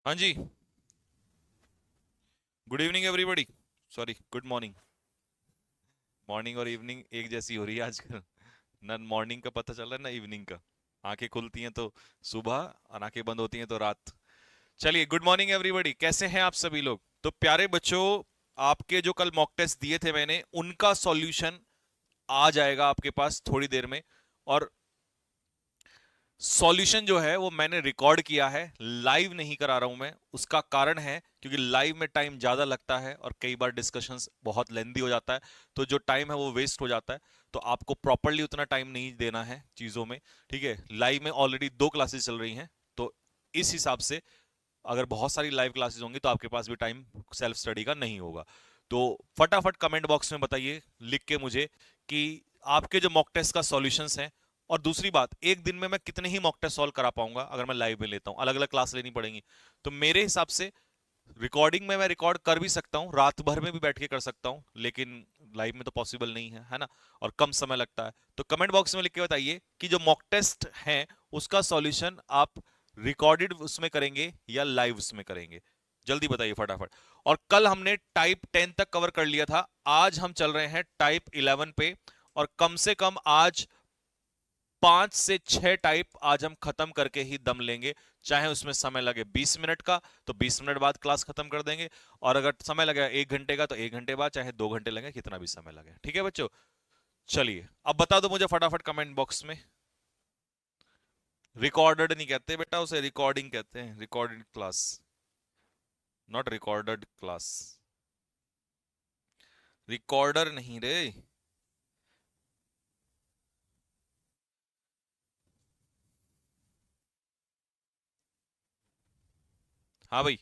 हाँ जी। Good evening everybody. Sorry, good morning. Morning और इवनिंग एक जैसी हो रही है आजकल। ना मॉर्निंग का पता चल रहा है ना इवनिंग का। आंखें खुलती हैं तो सुबह और आंखें बंद होती हैं तो रात। चलिए, गुड मॉर्निंग एवरीबॉडी, कैसे हैं आप सभी लोग? तो प्यारे बच्चों, आपके जो कल मॉक टेस्ट दिए थे मैंने, उनका सॉल्यूशन आ जाएगा आपके पास थोड़ी देर में। और सॉल्यूशन जो है वो मैंने रिकॉर्ड किया है, लाइव नहीं करा रहा हूं मैं। उसका कारण है क्योंकि लाइव में टाइम ज्यादा लगता है और कई बार डिस्कशंस बहुत लेंदी हो जाता है, तो जो टाइम है वो वेस्ट हो जाता है। तो आपको प्रॉपरली उतना टाइम नहीं देना है चीजों में। ठीक है, लाइव में ऑलरेडी 2 क्लासेस चल रही हैं, तो इस हिसाब से अगर बहुत सारी लाइव क्लासेस होंगी तो आपके पास भी टाइम सेल्फ स्टडी का नहीं होगा। तो फटाफट कमेंट बॉक्स में बताइए लिख के मुझे कि आपके जो मॉक टेस्ट का सॉल्यूशंस हैं। और दूसरी बात, एक दिन में मैं कितने ही मॉक टेस्ट सॉल्व करा पाऊंगा अगर मैं लाइव में लेता हूं? अलग अलग क्लास लेनी पड़ेंगी। तो मेरे हिसाब से रिकॉर्डिंग में मैं रिकॉर्ड कर भी सकता हूं, रात भर में भी बैठ के कर सकता हूं, लेकिन लाइव में तो पॉसिबल नहीं है ना? और कम समय लगता है। तो कमेंट बॉक्स में लिख के बताइए कि जो मॉक टेस्ट है उसका सॉल्यूशन आप रिकॉर्डेड उसमें करेंगे या लाइव उसमें करेंगे। जल्दी बताइए फटाफट। और कल हमने टाइप 10 तक कवर कर लिया था, आज हम चल रहे हैं टाइप 11 पे। और कम से कम आज 5 से 6 टाइप आज हम खत्म करके ही दम लेंगे। चाहे उसमें समय लगे 20 मिनट का, तो 20 मिनट बाद क्लास खत्म कर देंगे। और अगर समय लगे 1 घंटे का, तो 1 घंटे बाद, चाहे 2 घंटे लगे, कितना भी समय लगे। ठीक है बच्चों? चलिए, अब बता दो मुझे फटाफट कमेंट बॉक्स में। रिकॉर्डेड नहीं कहते बेटा, उसे रिकॉर्डिंग कहते हैं, recorded class, not recorded class. Recorder नहीं रे। हाँ भाई।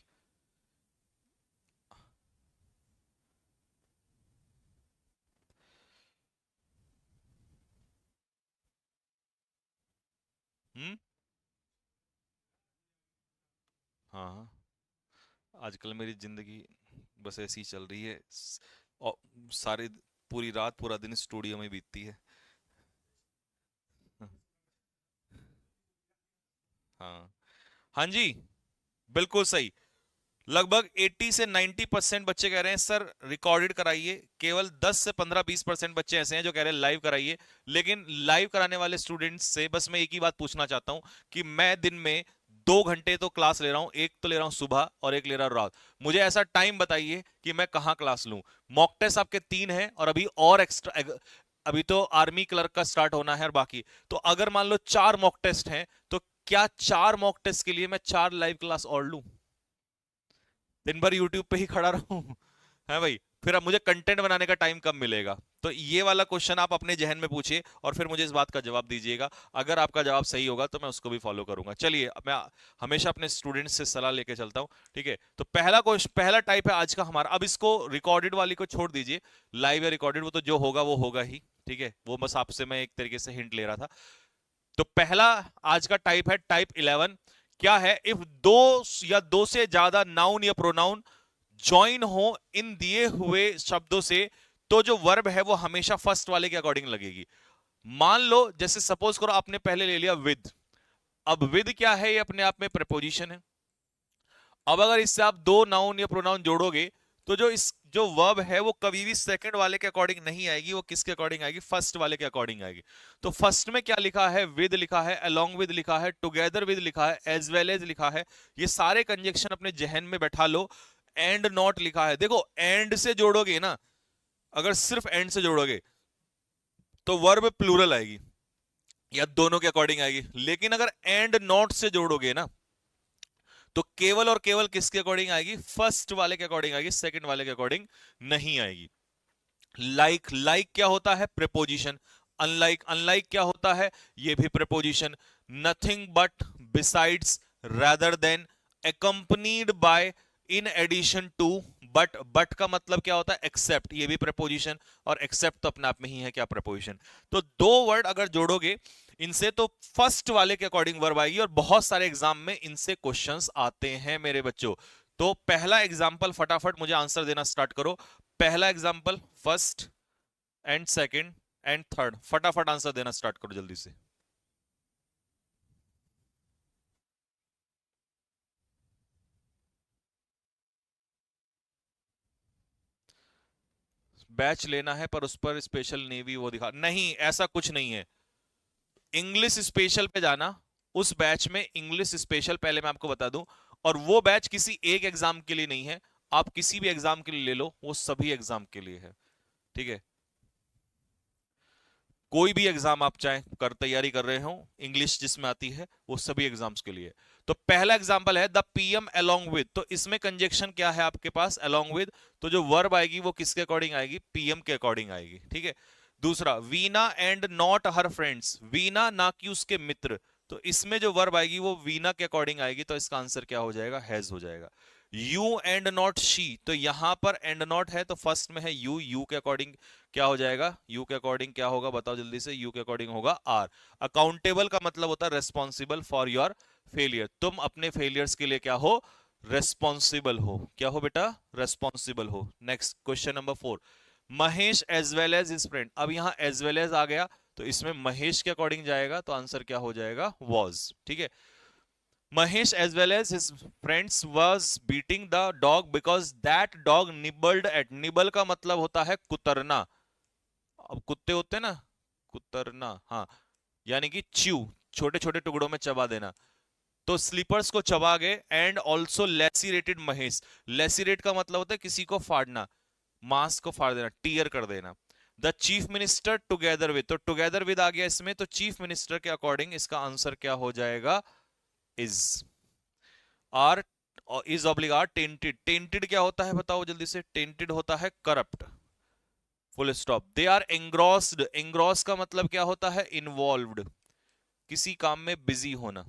हम्म। हाँ हाँ। आजकल मेरी जिंदगी बस ऐसी ही चल रही है। और सारे पूरी रात पूरा दिन स्टूडियो में बीतती है। हाँ। हाँ जी, बिल्कुल सही। लगभग 80 से 90% बच्चे कह रहे हैं सर रिकॉर्डेड कराइए। केवल 10 से 15-20% बच्चे ऐसे हैं जो कह रहे हैं लाइव कराइए। लेकिन लाइव कराने वाले स्टूडेंट्स से बस मैं एक ही बात पूछना चाहता हूं कि मैं दिन में 2 घंटे तो क्लास ले रहा हूं, एक तो ले रहा हूं सुबह और एक ले रहा हूं रात। मुझे ऐसा टाइम बताइए कि मैं कहां क्लास लूं। मॉक टेस्ट आपके 3 हैं और अभी और एक्स्ट्रा, अभी तो आर्मी क्लर्क का स्टार्ट होना है और बाकी। तो अगर मान लो 4 मॉक टेस्ट हैं, तो क्या 4 मॉक टेस्ट के लिए मैं 4 लाइव क्लास और लूं? दिन भर यूट्यूब पे ही खड़ा रहूं? है भाई, फिर अब मुझे कंटेंट बनाने का टाइम कब मिलेगा? तो ये वाला क्वेश्चन आप अपने जहन में पूछिए और फिर मुझे इस बात का जवाब दीजिएगा। अगर आपका जवाब सही होगा तो मैं उसको भी फॉलो करूंगा। चलिए, अब मैं हमेशा अपने स्टूडेंट्स से सलाह लेके चलता हूं। ठीक है, तो पहला क्वेश्चन, पहला टाइप है आज का हमारा। अब इसको रिकॉर्डेड वाली को छोड़ दीजिए, लाइव या रिकॉर्डेड वो तो जो होगा वो होगा ही। ठीक है, वो बस आपसे मैं एक तरीके से हिंट ले रहा था। तो पहला आज का टाइप है टाइप 11। क्या है? इफ दो या दो से ज्यादा नाउन या प्रोनाउन ज्वाइन हो इन दिए हुए शब्दों से, तो जो वर्ब है वो हमेशा फर्स्ट वाले के अकॉर्डिंग लगेगी। मान लो, जैसे सपोज करो आपने पहले ले लिया विद। अब विद क्या है? ये अपने आप में प्रपोजिशन है। अब अगर इससे आप दो नाउन या प्रोनाउन जोड़ोगे, तो जो वर्ब है वो कभी भी सेकंड वाले के अकॉर्डिंग नहीं आएगी, वो किसके अकॉर्डिंग आएगी? फर्स्ट वाले के अकॉर्डिंग आएगी। तो फर्स्ट में क्या लिखा है? विद लिखा है, अलोंग विद लिखा है, टुगेदर विद लिखा है, एज वेल एज लिखा है। ये सारे कंजक्शन अपने जहन में बैठा लो। एंड नॉट लिखा है। देखो, एंड से जोड़ोगे ना, अगर सिर्फ एंड से जोड़ोगे तो वर्ब प्लूरल आएगी या दोनों के अकॉर्डिंग आएगी। लेकिन अगर एंड नॉट से जोड़ोगे ना, तो केवल और केवल किसके अकॉर्डिंग आएगी? फर्स्ट वाले के अकॉर्डिंग आएगी, सेकंड वाले के अकॉर्डिंग नहीं आएगी। लाइक, लाइक क्या होता है? प्रेपोजिशन। अनलाइक, अनलाइक क्या होता है? ये भी preposition. Nothing but, besides, rather then, accompanied by, in addition to. But का मतलब क्या होता है? एक्सेप्ट, ये भी प्रपोजिशन। और एक्सेप्ट तो अपने आप में ही है क्या? प्रपोजिशन। तो दो वर्ड अगर जोड़ोगे इनसे, तो फर्स्ट वाले के अकॉर्डिंग वर्ब आएगी। और बहुत सारे एग्जाम में इनसे क्वेश्चंस आते हैं मेरे बच्चों। तो पहला एग्जाम्पल, फटाफट मुझे आंसर देना स्टार्ट करो। पहला example, first and second and third, फटाफट आंसर देना स्टार्ट करो जल्दी से। बैच लेना है पर उस पर स्पेशल नेवी वो दिखा, नहीं ऐसा कुछ नहीं है। इंग्लिश स्पेशल पे जाना, उस बैच में इंग्लिश स्पेशल पहले मैं आपको बता दूं, और वो बैच किसी एक एग्जाम के लिए नहीं है, आप किसी भी एग्जाम के लिए ले लो, वो सभी एग्जाम के लिए है, ठीक है। कोई भी एग्जाम आप चाहे कर तैयारी कर रहे हो, इंग्लिश जिसमें आती है वो सभी एग्जाम्स के लिए। तो पहला एग्जांपल है द पीएम अलोंग विद, तो इसमें कंजक्शन क्या है आपके पास, अलोंग विद, तो जो वर्ब आएगी वो किसके अकॉर्डिंग आएगी, पीएम के अकॉर्डिंग आएगी, ठीक है। दूसरा, Veena and not her friends, Veena ना कि उसके मित्र, तो इसमें जो वर्ब आएगी वो वीना के अकॉर्डिंग आएगी, तो इसका आंसर क्या हो जाएगा, हैज हो जाएगा। यू एंड नॉट शी, तो यहां पर एंड नॉट है तो फर्स्ट में है यू, यू के अकॉर्डिंग क्या हो जाएगा, यू के अकॉर्डिंग क्या होगा बताओ जल्दी से, यू के अकॉर्डिंग होगा आर। अकाउंटेबल का मतलब होता है रेस्पॉन्सिबल फॉर योर फेलियर, तुम अपने फेलियर्स के लिए क्या हो, रेस्पॉन्सिबल हो, क्या हो बेटा, रेस्पॉन्सिबल हो। Next question number 4, Mahesh as well as his friend, अब यहां एज वेल एज आ गया तो इसमें महेश के अकॉर्डिंग जाएगा, तो आंसर क्या हो जाएगा, वॉज, ठीक है। Mahesh as well as his friends was beating the dog because that dog nibbled at, nibble का मतलब होता है कुतरना, अब कुत्ते होते हैं ना, कुतरना, हाँ, यानी कि च्यू, छोटे छोटे टुकड़ों में चबा देना, तो स्लीपर्स को चबा गए, एंड ऑल्सो लेसिरेटेड महेश, लेसिरेट का मतलब होता है किसी को फाड़ना, मांस को फाड़ देना, टीयर कर देना। The chief minister together with, तो टुगेदर विद आ गया इसमें, तो चीफ मिनिस्टर के अकॉर्डिंग इसका आंसर क्या हो जाएगा, is. Are is oblique are tainted, tainted क्या होता है बताओ जल्दी से, टेंटेड होता है corrupt, full stop. They are engrossed, engross का मतलब क्या होता है, इन्वॉल्व्ड, किसी काम में बिजी होना।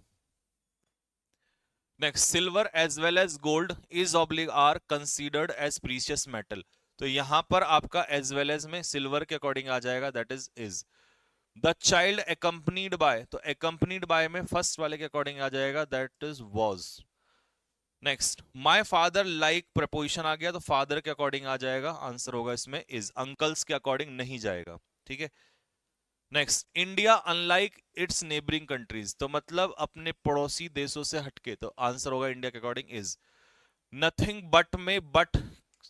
Next, silver as well as gold is oblique are considered as precious metal, तो यहां पर आपका एज वेल एज में सिल्वर के अकॉर्डिंग आ जाएगा, that is. The child accompanied by, तो एकम्पनीड बाय में फर्स्ट वाले के अकॉर्डिंग आ जाएगा, that is was. Next, my father like preposition आ गया, तो फादर के अकॉर्डिंग आ जाएगा, आंसर होगा इसमें इज, अंकल्स के अकॉर्डिंग नहीं जाएगा, ठीक है। Next, India unlike it's neighbouring countries, तो मतलब अपने पड़ोसी देशों से हटके, तो आंसर होगा इंडिया के अकॉर्डिंग इज। नथिंग बट में, बट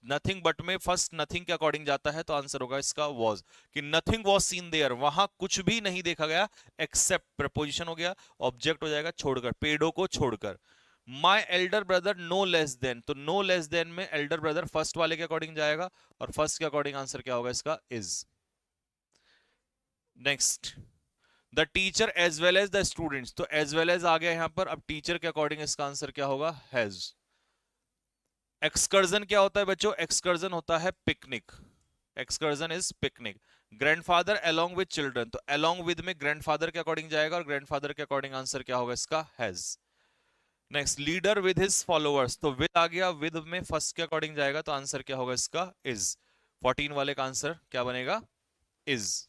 नथिंग बट में फर्स्ट नथिंग के अकॉर्डिंग जाता है, तो आंसर होगा इसका वॉज, कि नथिंग वॉज सीन देयर, वहां कुछ भी नहीं देखा गया, एक्सेप्ट प्रपोजिशन हो गया, ऑब्जेक्ट हो जाएगा छोड़कर, पेड़ों को छोड़कर। My elder brother no less than, तो नो लेस देन में एल्डर ब्रदर फर्स्ट वाले के अकॉर्डिंग जाएगा, और फर्स्ट के अकॉर्डिंग आंसर क्या होगा इसका, is. Next, the teacher as well as the students, तो एज वेल एज आ गया यहां पर, अब टीचर के अकॉर्डिंग इसका आंसर क्या होगा, हैज। एक्सकर्जन क्या होता है बच्चों, एक्सकर्जन होता है picnic, excursion is picnic. Grandfather along with children, तो अलोंग विद में ग्रैंडफादर के अकॉर्डिंग जाएगा, और ग्रैंडफादर के अकॉर्डिंग आंसर क्या होगा इसका, has. Next, leader with his followers, तो विद आ गया, विद में फर्स्ट के अकॉर्डिंग जाएगा, तो आंसर क्या होगा इसका, इज। 14 वाले का आंसर क्या बनेगा, इज।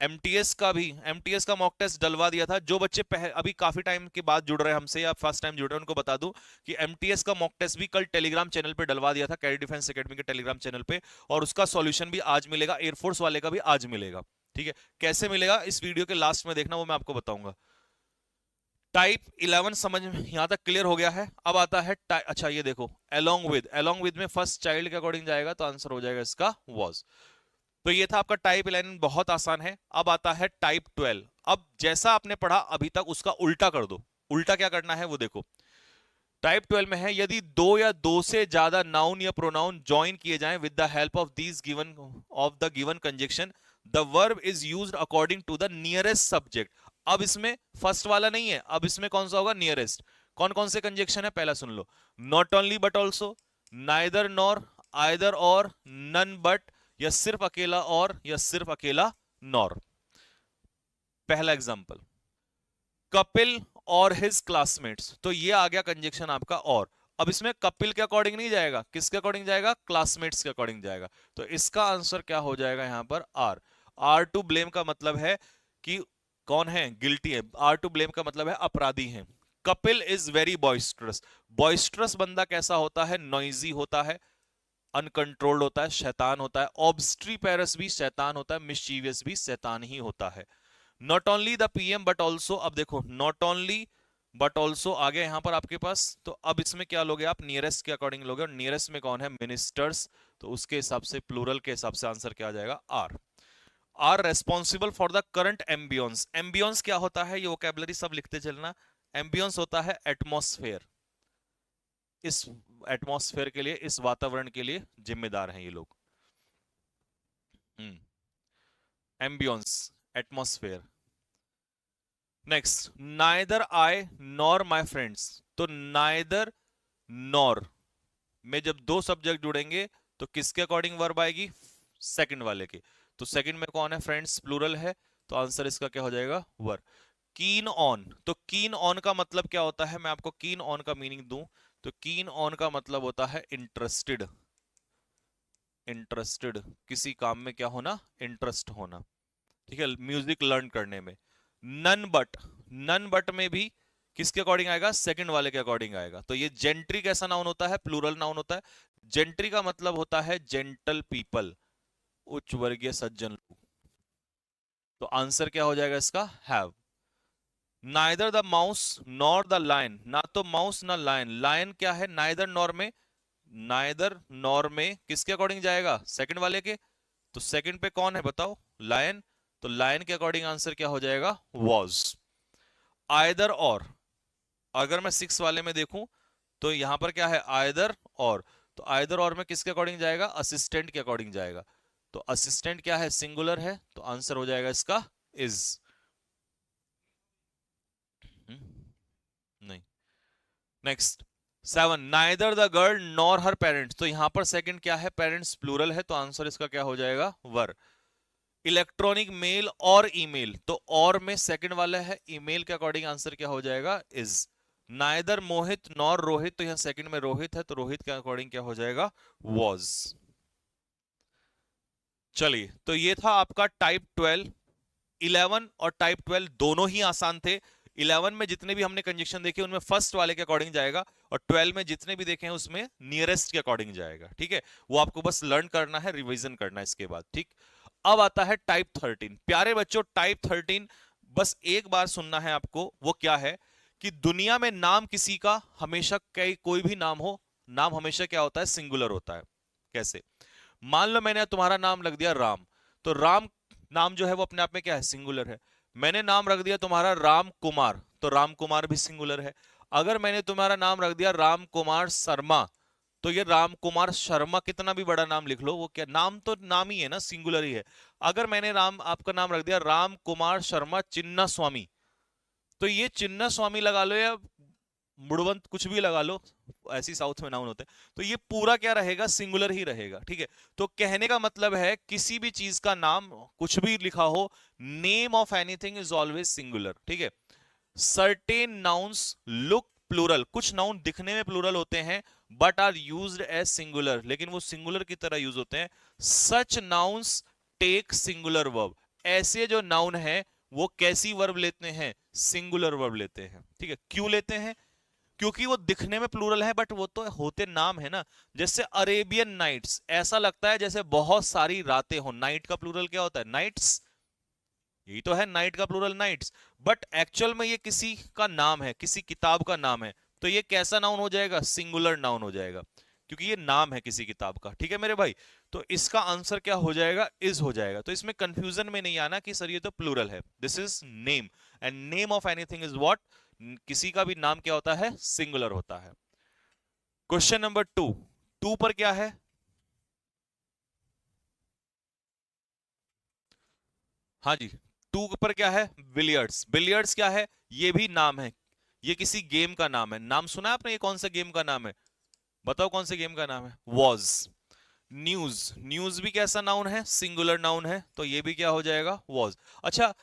एमटीएस का भी, एमटीएस का मॉक टेस्ट डलवा दिया था, जो बच्चे अभी काफी टाइम के बाद जुड़ रहे हैं हमसे या फर्स्ट टाइम जुड़ रहे हैं उनको बता दूं कि एमटीएस का मॉक टेस्ट भी कल टेलीग्राम चैनल पे डलवा दिया था, कैरी डिफेंस एकेडमी के टेलीग्राम चैनल पे, और उसका सॉल्यूशन भी आज मिलेगा, एयरफोर्स वाले का भी आज मिलेगा, ठीक है। कैसे मिलेगा इस वीडियो के लास्ट में देखना, वो मैं आपको बताऊंगा। टाइप 11 समझ में यहां तक क्लियर हो गया है, अब आता है अच्छा ये देखो, अलोंग विद में फर्स्ट चाइल्ड के अकॉर्डिंग जाएगा, तो आंसर हो जाएगा इसका वॉज। तो ये था आपका टाइप 11, बहुत आसान है। अब आता है टाइप 12, अब जैसा आपने पढ़ा अभी तक उसका उल्टा कर दो, उल्टा क्या करना है वो देखो। टाइप 12 में है, यदि दो या दो से ज्यादा नाउन या प्रोनाउन ज्वाइन किए जाएं with the help of these given of the given conjunction, the verb is used according to the nearest subject. अब इसमें फर्स्ट वाला नहीं है, अब इसमें कौन सा होगा, नियरेस्ट। कौन कौन से कंजक्शन है पहला सुन लो, not only but also, neither nor, either or, none but, या सिर्फ अकेला और, या सिर्फ अकेला नॉर। पहला एग्जांपल, कपिल और हिज क्लासमेट्स, तो ये आ गया कंजक्शन आपका और। अब इसमें कपिल के अकॉर्डिंग नहीं जाएगा, किसके अकॉर्डिंग जाएगा, क्लासमेट्स के अकॉर्डिंग जाएगा, तो इसका आंसर क्या हो जाएगा यहां पर, आर। आर टू ब्लेम का मतलब है कि कौन है, गिल्टी है, आर टू ब्लेम का मतलब है अपराधी है। Kapil is very boisterous, boisterous बंदा कैसा होता है, नॉइजी होता है, अनकंट्रोल्ड होता है, शैतान होता है। ऑब्स्ट्रीपेरस भी शैतान होता है, मिस्चीवियस भी शैतान ही होता है। Not only the PM but also, अब देखो नॉट ओनली बट ऑल्सो आ गया यहां पर आपके पास। तो अब इसमें क्या लोगे आप, नियरेस्ट के अकॉर्डिंग लोगे, और नियरेस्ट में कौन है, मिनिस्टर्स। तो उसके हिसाब से प्लूरल के हिसाब से आंसर क्या आ जाएगा, are. Are responsible for the current ambience. Ambience क्या होता है, ये वोकैबुलरी सब लिखते चलना। एम्बियंस होता है एटमॉस्फेयर, इस एटमॉस्फेयर के लिए, इस वातावरण के लिए जिम्मेदार हैं ये लोग। Ambience, atmosphere. Next, neither I nor my friends. तो नाइदर नॉर में जब दो सब्जेक्ट जुड़ेंगे तो किसके अकॉर्डिंग वर्ब आएगी, सेकंड वाले के। तो सेकंड में कौन है, फ्रेंड्स प्लूरल है, तो आंसर इसका क्या हो जाएगा, वर। कीन ऑन, तो कीन ऑन का मतलब क्या होता है, मैं आपको कीन ऑन का मीनिंग दूं। तो कीन ऑन का मतलब होता है इंटरेस्टेड। इंटरेस्टेड, किसी काम में क्या होना, इंटरेस्ट होना, ठीक है, म्यूजिक लर्न करने में। नन बट, नन बट में भी किसके अकॉर्डिंग आएगा, सेकंड वाले के अकॉर्डिंग आएगा। तो ये जेंट्री कैसा नाउन होता है, प्लूरल नाउन होता है। जेंट्री का मतलब होता है जेंटल पीपल, उच्च वर्गीय सज्जन लोग। तो आंसर क्या हो जाएगा इसका, have. Neither the mouse nor the lion, ना तो माउस ना लायन। लायन क्या है, नाइदर नॉर में, नाइदर नॉर में किसके अकॉर्डिंग जाएगा, सेकंड वाले के। तो सेकंड पे कौन है बताओ, लायन। तो लायन के अकॉर्डिंग आंसर क्या हो जाएगा, वॉज। आइदर और, अगर मैं सिक्स वाले में देखूं तो यहां पर क्या है, आइदर और। तो आइदर और में किसके अकॉर्डिंग जाएगा, असिस्टेंट के अकॉर्डिंग जाएगा। तो असिस्टेंट क्या है, सिंगुलर है, तो आंसर हो जाएगा इसका इज। नहीं। Next, seven, neither the girl nor her parents. तो यहां पर सेकंड क्या है, पेरेंट्स प्लूरल है, तो आंसर इसका क्या हो जाएगा, वर। इलेक्ट्रॉनिक मेल और ईमेल, तो और में सेकंड वाला है, ईमेल के अकॉर्डिंग आंसर क्या हो जाएगा, is. Neither Mohit nor Rohit, तो यहां सेकंड में रोहित है, तो रोहित के अकॉर्डिंग क्या हो जाएगा, वॉज। चलिए, तो ये था आपका टाइप 12। 11 और टाइप 12 दोनों ही आसान थे। 11 में जितने भी हमने कंजक्शन देखे उनमें फर्स्ट वाले के अकॉर्डिंग जाएगा, और 12 में जितने भी देखे हैं उसमें नियरेस्ट के अकॉर्डिंग जाएगा, ठीक है। वो आपको बस लर्न करना है, रिवीजन करना है इसके बाद, ठीक। अब आता है टाइप 13। प्यारे बच्चों, टाइप 13 बस एक बार सुनना है आपको। वो क्या है कि दुनिया में नाम किसी का हमेशा, कई कोई भी नाम हो, नाम हमेशा क्या होता है, सिंगुलर होता है। कैसे, मान लो मैंने तुम्हारा नाम रख दिया राम, तो राम नाम जो है वो अपने आप में क्या है, सिंगुलर है। मैंने नाम रख दिया तुम्हारा राम कुमार, तो राम कुमार भी सिंगुलर है। अगर मैंने तुम्हारा नाम रख दिया राम कुमार शर्मा, तो ये राम कुमार शर्मा कितना भी बड़ा नाम लिख लो, वो क्या, नाम तो नाम ही है ना, सिंगुलर ही है। अगर मैंने राम, आपका नाम रख दिया राम कुमार शर्मा चिन्ना स्वामी, तो ये चिन्ना स्वामी लगा लो या मुड़वंत कुछ भी लगा लो, ऐसी साउथ में नाउन होते हैं, तो ये पूरा क्या रहेगा, सिंगुलर ही रहेगा, ठीक है। तो कहने का मतलब है किसी भी चीज का नाम कुछ भी लिखा हो, name of anything is always singular, ठीक है। सर्टेन नाउन्स लुक प्लूरल, कुछ नाउन दिखने में प्लूरल होते हैं but are used as singular, लेकिन वो सिंगुलर की तरह यूज होते हैं। Such nouns take singular verb, ऐसे जो नाउन है वो कैसी वर्ब लेते हैं, सिंगुलर वर्ब लेते हैं, ठीक है। क्यों लेते हैं, क्योंकि वो दिखने में प्लूरल है बट वो तो होते नाम है ना। जैसे अरेबियन नाइट्स, ऐसा लगता है जैसे बहुत सारी रातें हो, नाइट का प्लूरल क्या होता है, नाइट्स, यही तो है नाइट का प्लूरल, नाइट्स। बट एक्चुअल में ये किसी का नाम है, किसी किताब का नाम है, तो ये कैसा नाउन हो जाएगा, सिंगुलर नाउन हो जाएगा, क्योंकि ये नाम है किसी किताब का, ठीक है मेरे भाई। तो इसका आंसर क्या हो जाएगा, इज हो जाएगा। तो इसमें कंफ्यूजन में नहीं आना कि सर ये तो प्लूरल है, this is name, and name of anything is what, किसी का भी नाम क्या होता है, सिंगुलर होता है। क्वेश्चन नंबर 2, 2 पर क्या है, हाँ जी, 2 पर क्या है, बिलियर्ड्स। बिलियर्ड्स क्या है, ये भी नाम है, ये किसी गेम का नाम है। नाम सुना है आपने, ये कौन सा गेम का नाम है, बताओ कौन से गेम का नाम है, वॉज। न्यूज, न्यूज भी कैसा नाउन है, सिंगुलर नाउन है, तो ये भी क्या हो जाएगा, वॉज। अच्छा,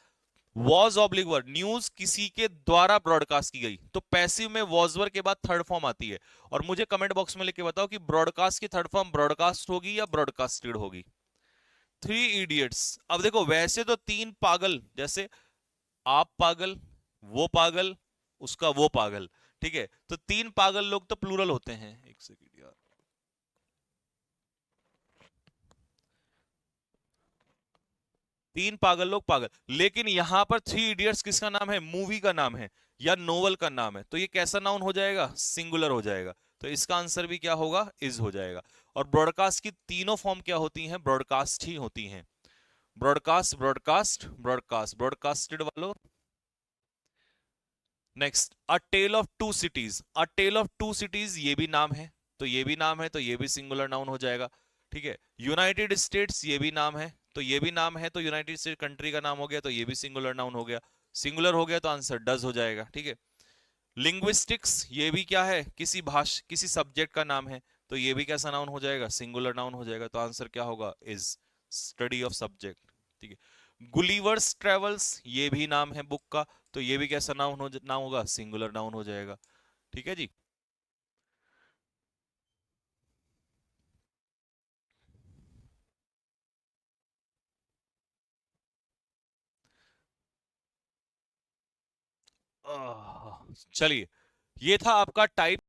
वॉज ऑब्लिक वर्ड, न्यूज किसी के द्वारा ब्रॉडकास्ट की गई, तो पैसिव में वॉजवर के बाद थर्ड फॉर्म आती है। और मुझे कमेंट बॉक्स में लिख के बताओ कि ब्रॉडकास्ट की थर्ड फॉर्म ब्रॉडकास्ट होगी या ब्रॉडकास्टेड होगी। थ्री इडियट्स, अब देखो वैसे तो तीन पागल, जैसे आप पागल, वो पागल, उसका वो पागल, ठीक है। तो तीन पागल लोग तो प्लूरल होते हैं, एक सेकंड यार। तीन पागल लोग पागल। लेकिन यहां पर थ्री इडियट्स किसका नाम है? मूवी का नाम है या नोवेल का नाम है, तो ये कैसा नाउन हो जाएगा? सिंगुलर हो जाएगा। तो इसका आंसर भी क्या होगा? इज हो जाएगा। और ब्रॉडकास्ट की तीनों फॉर्म क्या होती हैं? ब्रॉडकास्ट ही होती हैं। ब्रॉडकास्ट ब्रॉडकास्ट ब्रॉडकास्ट, ब्रॉडकास्टेड वालों। Next, a tale of two cities. A tale of two cities, ये भी नाम है, तो ये भी नाम है, तो ये भी सिंगुलर नाउन हो जाएगा। ठीक है। यूनाइटेड स्टेट्स, ये भी नाम है, तो ये भी नाम है, तो यूनाइटेड स्टेट कंट्री का नाम हो गया, तो ये भी सिंगुलर नाउन हो गया। सिंगुलर हो गया तो आंसर डज हो जाएगा। ठीक है। लिंग्विस्टिक्स, ये भी क्या है? किसी भाषा, किसी सब्जेक्ट का नाम है, तो ये भी कैसा नाउन हो जाएगा? सिंगुलर नाउन हो जाएगा। तो आंसर क्या होगा? Is, study of subject. ठीक है। गुलिवर्स ट्रेवल्स, ये भी नाम है बुक का, तो ये भी कैसा नाउन होगा? सिंगुलर नाउन हो जाएगा। ठीक है जी। चलिए, ये था आपका टाइप